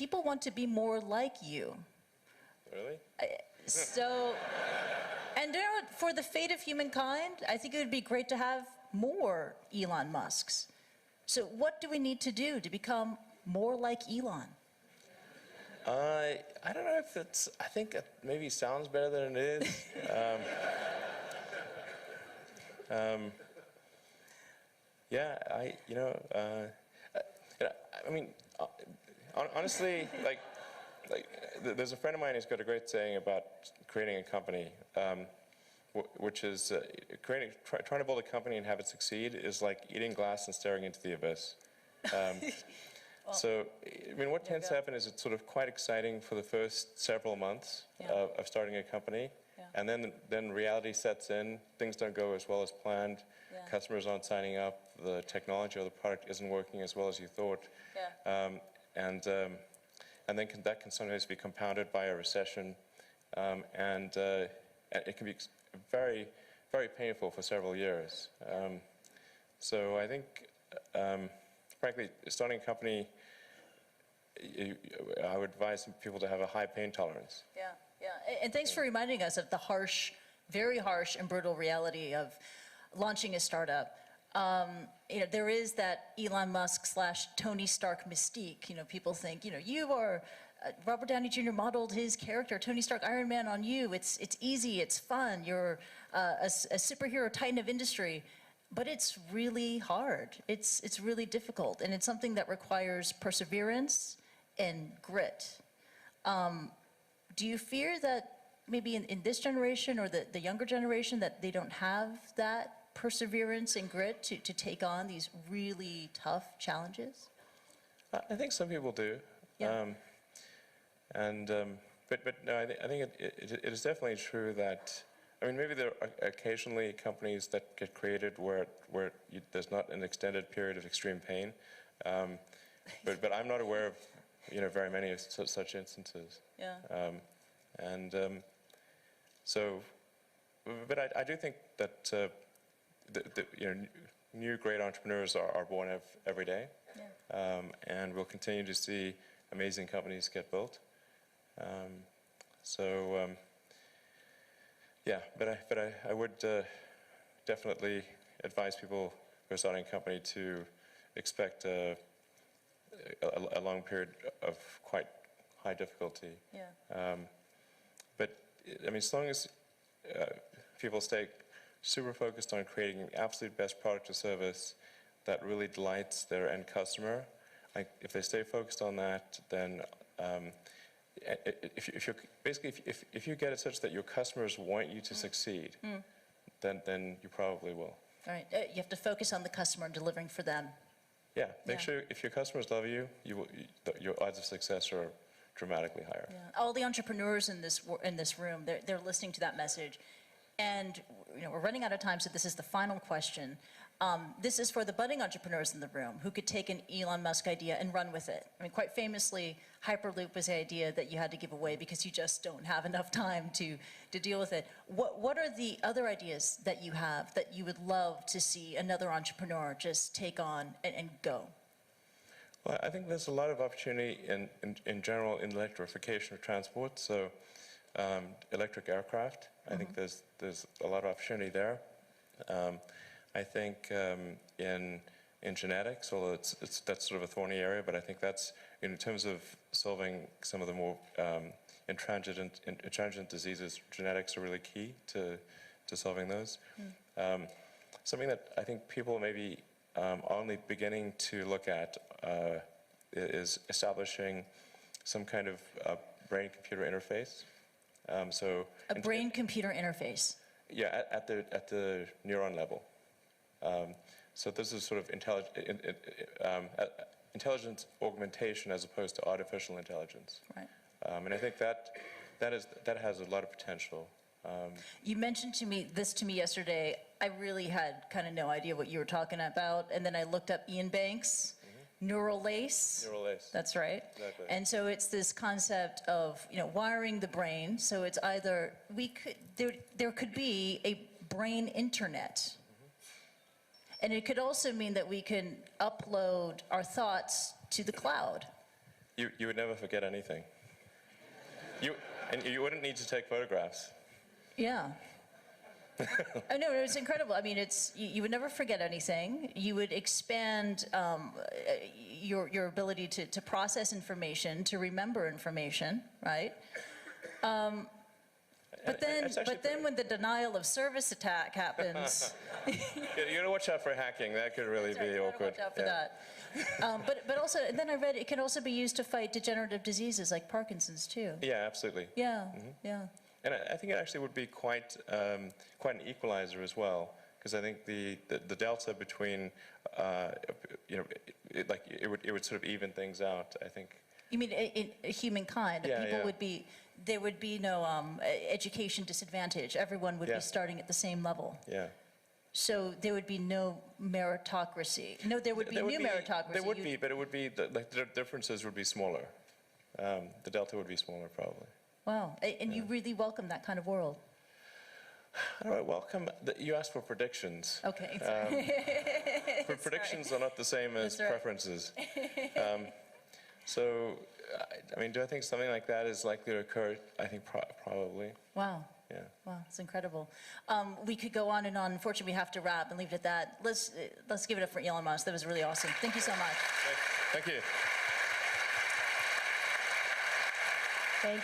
people want to be more like you. Really? So, and you know what, for the fate of humankind, I think it would be great to have more Elon Musks. So what do we need to do to become more like Elon? I don't know if it's, I think it maybe sounds better than it is. Yeah, I mean, honestly, like, there's a friend of mine who's got a great saying about creating a company, which is trying to build a company and have it succeed is like eating glass and staring into the abyss. Well, so, I mean, what tends to happen is it's sort of quite exciting for the first several months of starting a company, and then reality sets in. Things don't go as well as planned. Customers aren't signing up. The technology or the product isn't working as well as you thought. And then that can sometimes be compounded by a recession, and it can be very, very painful for several years. So I think, frankly, starting a company, I would advise people to have a high pain tolerance. Yeah. And thanks for reminding us of the harsh, very harsh and brutal reality of launching a startup. There is that Elon Musk / Tony Stark mystique. People think, you are, Robert Downey Jr. modeled his character, Tony Stark, Iron Man, on you. It's easy, it's fun. You're a superhero titan of industry. But it's really hard. It's really difficult. And it's something that requires perseverance and grit. Do you fear that maybe in this generation or the younger generation that they don't have that perseverance and grit to take on these really tough challenges? I think some people do. Yeah. But no, I think it is definitely true that, I mean, maybe there are occasionally companies that get created where there's not an extended period of extreme pain, but I'm not aware of very many of such instances. Yeah. So, but I do think that new great entrepreneurs are born every day, and we'll continue to see amazing companies get built. Yeah, but I would definitely advise people who are starting a company to expect a long period of quite high difficulty. Yeah. But I mean, as long as people stay super focused on creating the absolute best product or service that really delights their end customer, if they stay focused on that, then if you get it such that your customers want you to succeed, then you probably will. All right. You have to focus on the customer and delivering for them. Yeah. Make sure if your customers love you, your odds of success are dramatically higher. Yeah. All the entrepreneurs in this room, they're listening to that message. And we're running out of time, so this is the final question. This is for the budding entrepreneurs in the room who could take an Elon Musk idea and run with it. I mean, quite famously, Hyperloop was the idea that you had to give away because you just don't have enough time to deal with it. What are the other ideas that you have that you would love to see another entrepreneur just take on and go? Well, I think there's a lot of opportunity in general in electrification of transport. So electric aircraft, I think there's a lot of opportunity there. I think in genetics, although that's sort of a thorny area, but I think that's in terms of solving some of the more intransigent diseases. Genetics are really key to solving those. Something that I think people maybe are only beginning to look at is establishing some kind of brain-computer interface. So a brain-computer interface. Yeah, at the neuron level. So this is sort of intelligence augmentation as opposed to artificial intelligence. Right. And I think that has a lot of potential. You mentioned to me yesterday. I really had kind of no idea what you were talking about, and then I looked up Ian Banks. Neural lace. Neural lace. That's right. Exactly. And so it's this concept of wiring the brain. So it's either there could be a brain internet, and it could also mean that we can upload our thoughts to the cloud. you would never forget anything. And you wouldn't need to take photographs. Yeah. Oh, no, it's incredible. I mean, you would never forget anything. You would expand your ability to process information, to remember information, right? But then when the denial of service attack happens, you got to watch out for hacking. That could really be awkward. watch out for that. But also, and then I read it can also be used to fight degenerative diseases like Parkinson's too. Yeah, absolutely. Yeah, yeah. And I think it actually would be quite an equalizer as well, because I think the delta between, it would sort of even things out, I think. You mean in humankind, that Yeah, people yeah. would be, there would be no education disadvantage. Everyone would Yeah. be starting at the same level. Yeah. So there would be no meritocracy. No, there would be new meritocracy. There would be, but it would be, the differences would be smaller. The delta would be smaller, probably. Wow, and you really welcome that kind of world. How do I welcome, you asked for predictions. Okay. Predictions are not the same as That's right. preferences. So, I mean, do I think something like that is likely to occur? I think probably. Wow. Yeah. Wow, it's incredible. We could go on and on. Unfortunately, we have to wrap and leave it at that. Let's give it up for Elon Musk. That was really awesome. Thank you so much. Thank you. Thank you.